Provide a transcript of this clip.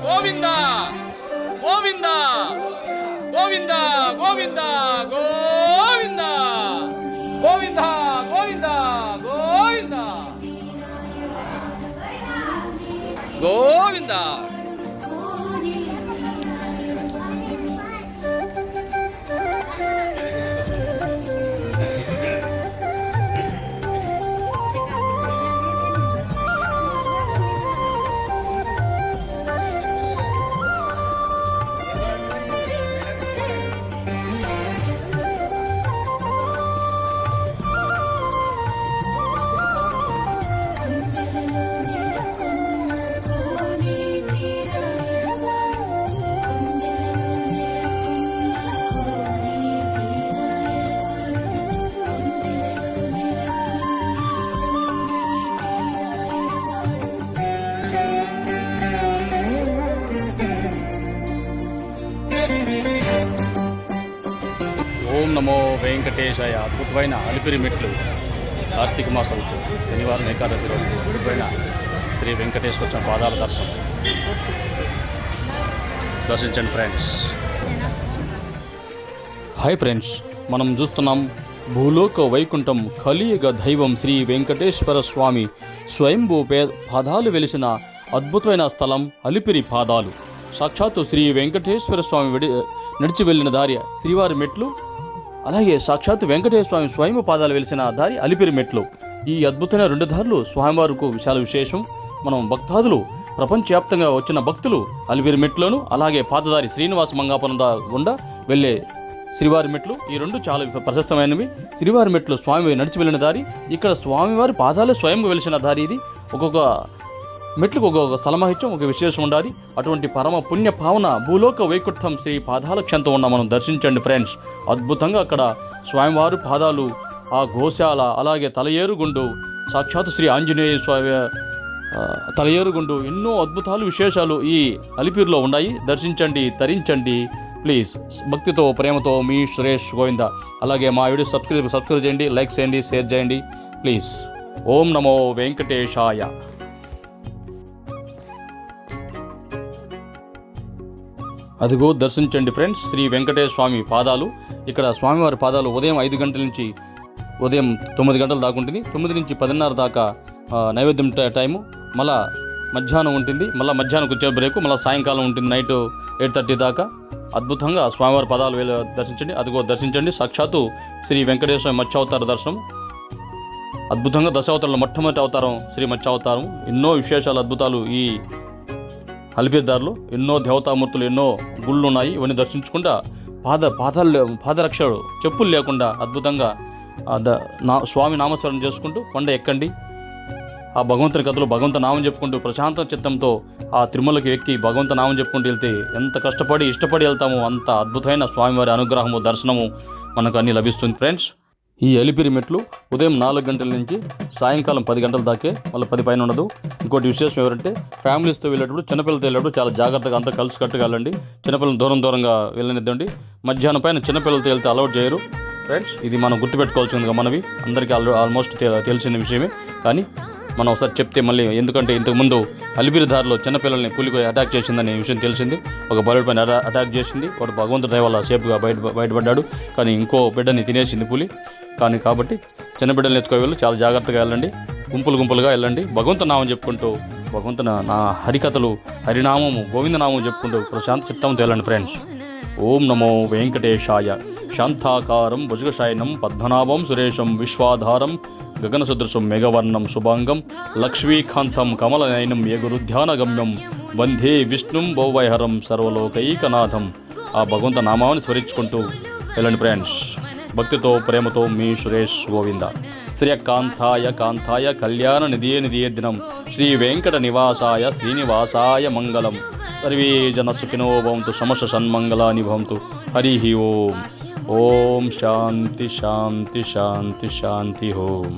గోవింద గోవింద గోవింద గోవింద గోవింద గోవింద గోవింద గోవింద గోవింద. ఓం నమో వెంకటేశాయ. అద్భుతమైన అలిపిరి మెట్లు కార్తీక మాసం శనివారం ఏకాదశి రోజు అద్భుతమైన శ్రీ వెంకటేశ్వర స్వామి పాదాల దర్శించండి ఫ్రెండ్స్. హాయ్ ఫ్రెండ్స్, మనం చూస్తున్నాం భూలోక వైకుంఠం కలియుగ దైవం శ్రీ వెంకటేశ్వర స్వామి స్వయంభూ పాదాలు వెలిసిన అద్భుతమైన స్థలం అలిపిరి పాదాలు. సాక్షాత్తు శ్రీ వెంకటేశ్వర స్వామి నడిచి వెళ్ళిన దారి శ్రీవారి మెట్లు, అలాగే సాక్షాత్ వెంకటేశ్వర స్వామి స్వయం పాదాలు వెలిసిన దారి అలిపిరి మెట్లు. ఈ అద్భుతమైన రెండు దారులు స్వామివారికి విశాల విశేషం. మనం భక్తాదులు ప్రపంచవ్యాప్తంగా వచ్చిన భక్తులు అలిపిరి మెట్లను, అలాగే పాతదారి శ్రీనివాస మంగాపురం గుండా వెళ్ళే శ్రీవారి మెట్లు, ఈ రెండు చాలా ప్రశస్తమైనవి. శ్రీవారి మెట్లు స్వామి నడిచి వెళ్ళిన దారి, ఇక్కడ స్వామివారి పాదాలు స్వయంగా వెలిసిన దారి. ఇది ఒక్కొక్క మెట్లకు ఒక్కొక్క స్థలమహిత్యం, ఒక విశేషం ఉండాలి. అటువంటి పరమ పుణ్య పావన భూలోక వైకుంఠం శ్రీ పాదాల క్షంతో ఉన్న మనం దర్శించండి ఫ్రెండ్స్. అద్భుతంగా అక్కడ స్వామివారి పాదాలు, ఆ గోశాల, అలాగే తలయేరుగుండు, సాక్షాత్ శ్రీ ఆంజనేయ స్వామి తలయేరుగుండు, ఎన్నో అద్భుతాలు విశేషాలు ఈ అలిపిరిలో ఉన్నాయి. దర్శించండి, తరించండి ప్లీజ్. భక్తితో ప్రేమతో మీ సురేష్ గోవింద. అలాగే మా వీడియో సబ్స్క్రైబ్ చేయండి, లైక్ చేయండి, షేర్ చేయండి ప్లీజ్. ఓం నమో వెంకటేశాయ. అదిగో దర్శించండి ఫ్రెండ్స్ శ్రీ వెంకటేశ్వర స్వామి పాదాలు. ఇక్కడ స్వామివారి పాదాలు ఉదయం 5 గంటల నుంచి ఉదయం 9 గంటల దాకా ఉంటుంది. 9 నుంచి 10:30 దాకా నైవేద్యం టైము. మళ్ళా మధ్యాహ్నం ఉంటుంది, మళ్ళీ మధ్యాహ్నం వచ్చే బ్రేకు, మళ్ళీ సాయంకాలం ఉంటుంది నైట్ 8:30 దాకా. అద్భుతంగా స్వామివారి పాదాలు దర్శించండి. అదిగో దర్శించండి, సాక్షాత్తు శ్రీ వెంకటేశ్వర స్వామి మత్స్యావతార దర్శనం. అద్భుతంగా దశావతారంలో మొట్టమొదటి అవతారం శ్రీ మత్స్యావతారం. ఎన్నో విశేషాలు, అద్భుతాలు ఈ అలిపిరిదారులు. ఎన్నో దేవతామూర్తులు, ఎన్నో గుళ్ళు ఉన్నాయి. ఇవన్నీ దర్శించుకుంటా పాదరక్షలు చెప్పులు లేకుండా అద్భుతంగా స్వామి నామస్మరణ చేసుకుంటూ కొండ ఎక్కండి. ఆ భగవంతుని కథలు భగవంతు నామం చెప్పుకుంటూ ప్రశాంత చిత్తంతో ఆ తిరుమలకి ఎక్కి భగవంతు నామం చెప్పుకుంటూ వెళ్తే ఎంత కష్టపడి ఇష్టపడి వెళ్తామో అంత అద్భుతమైన స్వామివారి అనుగ్రహము, దర్శనము మనకు అన్నీ లభిస్తుంది ఫ్రెండ్స్. ఈ అలిపిరి మెట్లు ఉదయం 4 గంటల నుంచి సాయంకాలం 10 గంటల దాకే, మళ్ళీ 10 పైన ఉండదు. ఇంకోటి విశేషం ఎవరంటే ఫ్యామిలీస్తో వెళ్ళేటప్పుడు, చిన్నపిల్లలతో వెళ్ళేటప్పుడు చాలా జాగ్రత్తగా అంతా కలిసి కట్టుగా వెళ్ళండి. చిన్నపిల్లలు దూరంగా వెళ్ళనిద్దండి. మధ్యాహ్నం పైన చిన్నపిల్లలతో వెళ్తే అలౌట్ చేయరు ఫ్రెండ్స్. ఇది మనం గుర్తుపెట్టుకోవాల్సిందిగా మనవి. అందరికీ ఆల్మోస్ట్ తెలిసిన విషయమే, కానీ మనం ఒకసారి చెప్తే మళ్ళీ, ఎందుకంటే ఇంతకుముందు అలిపిరి దారిలో చిన్నపిల్లల్ని పులికి అటాక్ చేసిందనే విషయం తెలిసింది. ఒక బలుడి పైన అటాక్ చేసింది. వాడు భగవంతుడి దయ వల్ల సేఫ్గా బయటపడ్డాడు. కానీ ఇంకో బిడ్డని తినేసింది పులి. కాబట్టి చిన్న బిడ్డలను ఎత్తుకోవాలి, చాలా జాగ్రత్తగా వెళ్ళండి, గుంపులుగా వెళ్ళండి. భగవంతు నామం చెప్పుకుంటూ, భగవంతున నా హరికథలు, హరినామము, గోవిందనామం చెప్పుకుంటూ ప్రశాంత చిత్తంతో వెళ్ళండి ఫ్రెండ్స్. ఓం నమో వెంకటేశాయ. శాంతాకారం భుజగశయనం పద్మనాభం సురేశం విశ్వాధారం గగనసదృశం మేఘవర్ణం శుభాంగం లక్ష్మీకాంతం కమలనయనం యగురుధ్యానగమ్యం వందే విష్ణుం భోవైహరం సర్వలోకైకనాథం. ఆ భగవంత నామాన్ని స్మరించుకుంటూ వెళ్ళండి ఫ్రెండ్స్. భక్తితో ప్రేమతో మీ సురేష్ గోవింద. శ్రీకాంతాయ కళ్యాణ నిధియే దినం శ్రీ వెంకట నివాసాయ శ్రీనివాసాయ మంగళం. సర్వే జన సుఖినో భవంతు, సమస్త సన్మంగళాని భవంతు. హరి ఓం. ఓం శాంతి శాంతి శాంతి శాంతి ఓం.